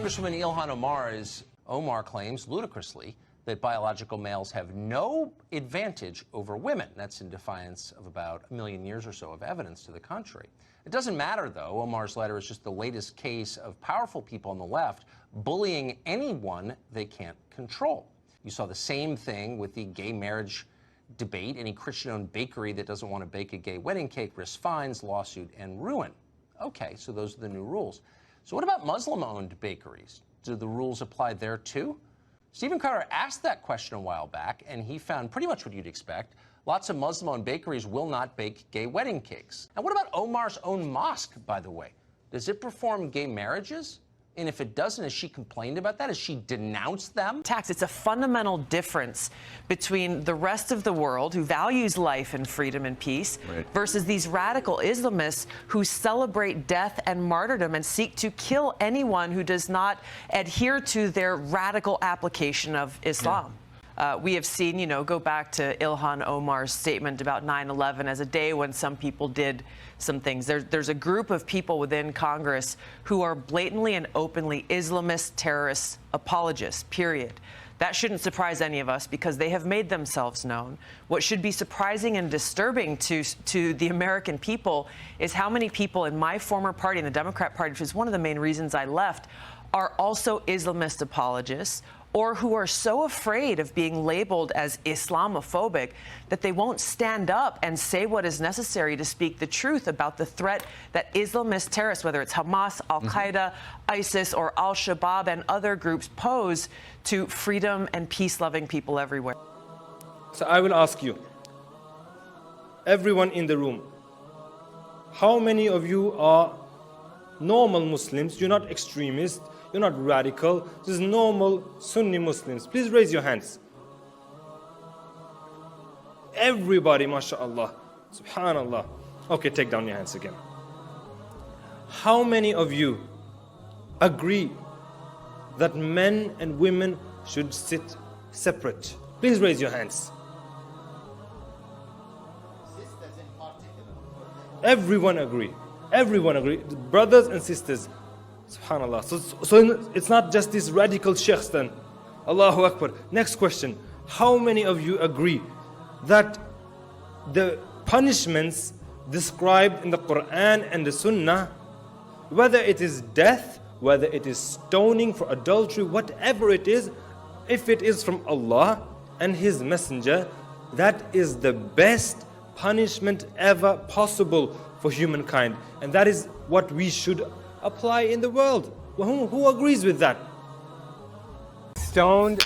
Congresswoman Ilhan Omar claims, ludicrously, that biological males have no advantage over women. That's in defiance of about 1 million years or so of evidence to the contrary. It doesn't matter, though. Omar's letter is just the latest case of powerful people on the left bullying anyone they can't control. You saw the same thing with the gay marriage debate. Any Christian-owned bakery that doesn't want to bake a gay wedding cake risks fines, lawsuit, and ruin. Okay, so those are the new rules. So what about Muslim-owned bakeries? Do the rules apply there too? Stephen Carter asked that question a while back, and he found pretty much what you'd expect. Lots of Muslim-owned bakeries will not bake gay wedding cakes. And what about Omar's own mosque, by the way? Does it perform gay marriages? And if it doesn't, has she complained about that? Has she denounced them? It's a fundamental difference between the rest of the world who values life and freedom and peace versus these radical Islamists who celebrate death and martyrdom and seek to kill anyone who does not adhere to their radical application of Islam. We have seen, go back to Ilhan Omar's statement about 9/11 as a day when some people did some things. There's a group of people within Congress who are blatantly and openly Islamist terrorist apologists, period. That shouldn't surprise any of us because they have made themselves known. What should be surprising and disturbing to the American people is how many people in my former party, in the Democrat Party, which is one of the main reasons I left, are also Islamist apologists, or who are so afraid of being labeled as Islamophobic that they won't stand up and say what is necessary to speak the truth about the threat that Islamist terrorists, whether it's Hamas, Al-Qaeda, ISIS, or Al-Shabaab and other groups, pose to freedom and peace-loving people everywhere. So I will ask you, everyone in the room, how many of you are normal Muslims? You're not extremists. You're not radical. This is normal Sunni Muslims. Please raise your hands. Everybody, mashallah. Subhanallah. Okay, take down your hands again. How many of you agree that men and women should sit separate? Please raise your hands. Everyone agree. Everyone agree. Brothers and sisters. Subhanallah. So it's not just these radical sheikhs then. Allahu Akbar. Next question. How many of you agree that the punishments described in the Quran and the Sunnah, whether it is death, whether it is stoning for adultery, whatever it is, if it is from Allah and His Messenger, that is the best punishment ever possible for humankind. And that is what we should apply in the world. Who agrees with that? Stoned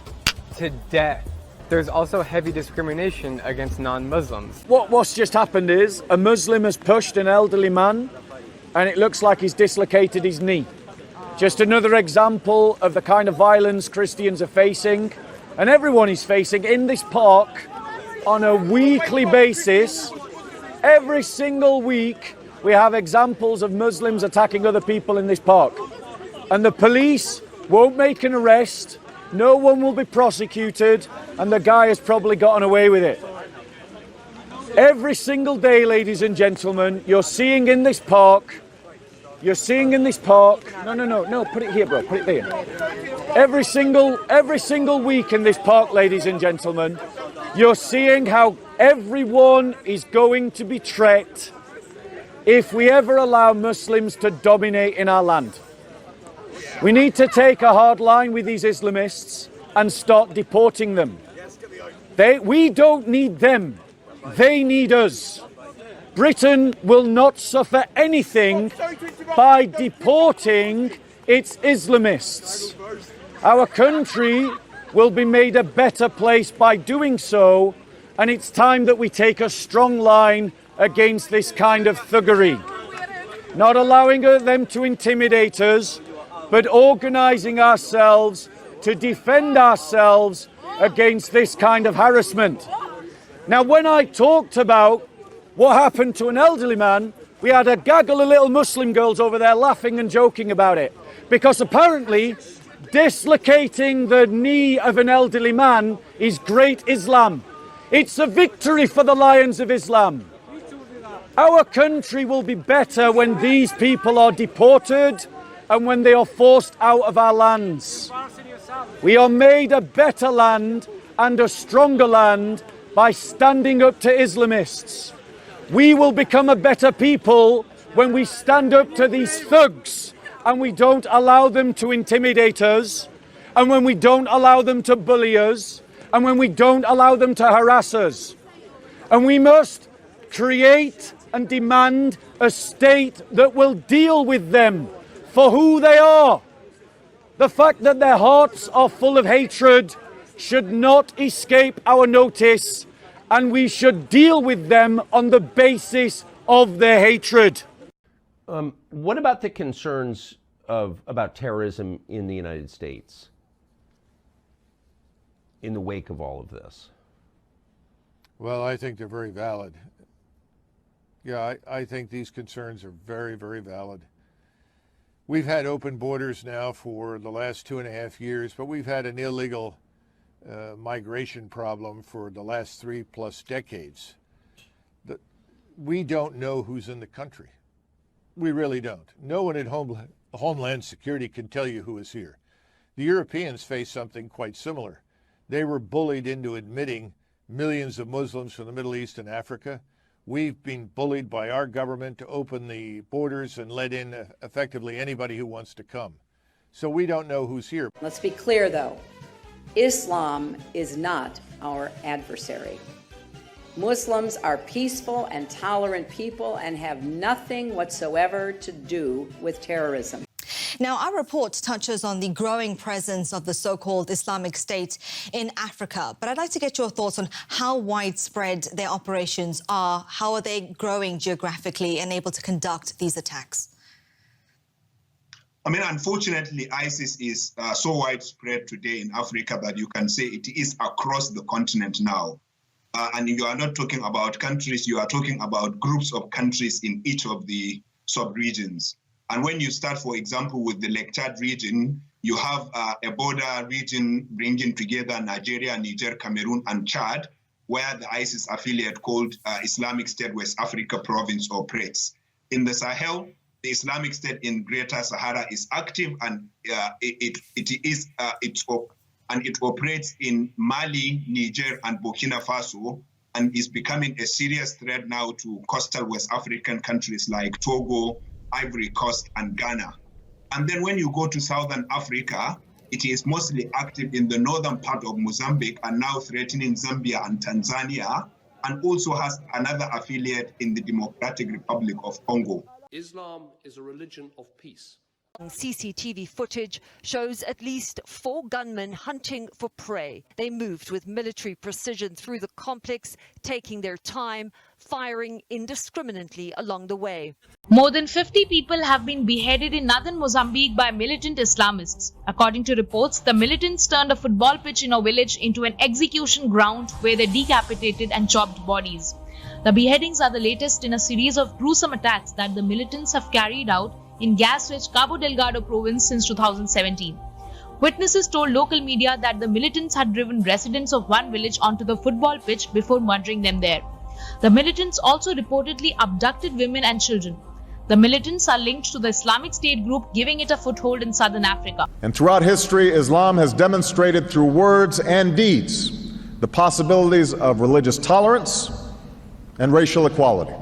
to death. There's also heavy discrimination against non-Muslims. What's just happened is a Muslim has pushed an elderly man and it looks like he's dislocated his knee. Just another example of the kind of violence Christians are facing and everyone is facing in this park on a weekly basis. Every single week we have examples of Muslims attacking other people in this park. And the police won't make an arrest, no one will be prosecuted, and the guy has probably gotten away with it. Every single day, ladies and gentlemen, you're seeing in this park, no, put it here, bro, put it there. Every single week in this park, ladies and gentlemen, you're seeing how everyone is going to be treated if we ever allow Muslims to dominate in our land. We need to take a hard line with these Islamists and start deporting them. We don't need them. They need us. Britain will not suffer anything by deporting its Islamists. Our country will be made a better place by doing so, and it's time that we take a strong line against this kind of thuggery. Not allowing them to intimidate us, but organising ourselves to defend ourselves against this kind of harassment. Now, when I talked about what happened to an elderly man, we had a gaggle of little Muslim girls over there laughing and joking about it. Because apparently, dislocating the knee of an elderly man is great Islam. It's a victory for the lions of Islam. Our country will be better when these people are deported and when they are forced out of our lands. We are made a better land and a stronger land by standing up to Islamists. We will become a better people when we stand up to these thugs and we don't allow them to intimidate us, and when we don't allow them to bully us, and when we don't allow them to harass us. And we must create and demand a state that will deal with them for who they are. The fact that their hearts are full of hatred should not escape our notice, and we should deal with them on the basis of their hatred. What about the concerns about terrorism in the United States in the wake of all of this? Well, I think they're very valid. Yeah, I think these concerns are very, very valid. We've had open borders now for the last 2.5 years, but we've had an illegal migration problem for the last 3+ decades. We don't know who's in the country. We really don't. No one at Homeland Security can tell you who is here. The Europeans face something quite similar. They were bullied into admitting millions of Muslims from the Middle East and Africa. We've been bullied by our government to open the borders and let in effectively anybody who wants to come. So we don't know who's here. Let's be clear, though. Islam is not our adversary. Muslims are peaceful and tolerant people and have nothing whatsoever to do with terrorism. Now, our report touches on the growing presence of the so-called Islamic State in Africa, but I'd like to get your thoughts on how widespread their operations are. How are they growing geographically and able to conduct these attacks? I mean, unfortunately, ISIS is so widespread today in Africa that you can say it is across the continent now. And you are not talking about countries, you are talking about groups of countries in each of the sub-regions. And when you start, for example, with the Lake Chad region, you have a border region bringing together Nigeria, Niger, Cameroon, and Chad, where the ISIS affiliate called Islamic State West Africa Province operates. In the Sahel, the Islamic State in Greater Sahara is active, and it operates in Mali, Niger, and Burkina Faso, and is becoming a serious threat now to coastal West African countries like Togo, Ivory Coast, and Ghana. And then when you go to Southern Africa, it is mostly active in the northern part of Mozambique and now threatening Zambia and Tanzania, and also has another affiliate in the Democratic Republic of Congo. Islam is a religion of peace. CCTV footage shows at least 4 gunmen hunting for prey. They moved with military precision through the complex, taking their time, firing indiscriminately along the way. More than 50 people have been beheaded in northern Mozambique by militant Islamists. According to reports, the militants turned a football pitch in a village into an execution ground where they decapitated and chopped bodies. The beheadings are the latest in a series of gruesome attacks that the militants have carried out in gas-rich Cabo Delgado province since 2017. Witnesses told local media that the militants had driven residents of one village onto the football pitch before murdering them there. The militants also reportedly abducted women and children. The militants are linked to the Islamic State group, giving it a foothold in southern Africa. And throughout history, Islam has demonstrated through words and deeds the possibilities of religious tolerance and racial equality.